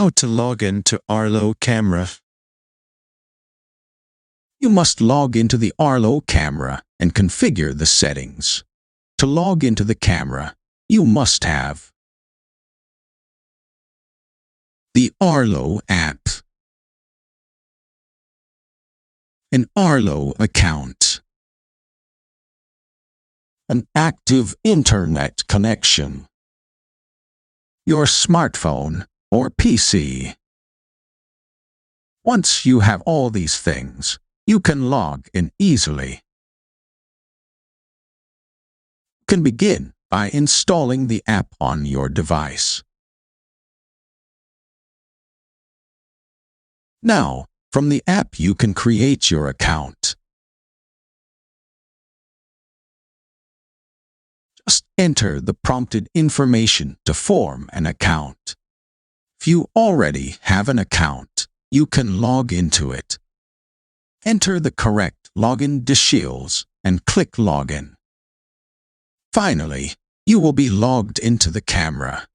How to log in to Arlo camera. You must log into the Arlo camera and configure the settings. To log into the camera, you must have the Arlo app, an Arlo account, an active internet connection, your smartphone or PC. Once you have all these things, you can log in easily. You can begin by installing the app on your device. Now, from the app you can create your account. Just enter the prompted information to form an account. If you already have an account, you can log into it. Enter the correct login details and click Login. Finally, you will be logged into the camera.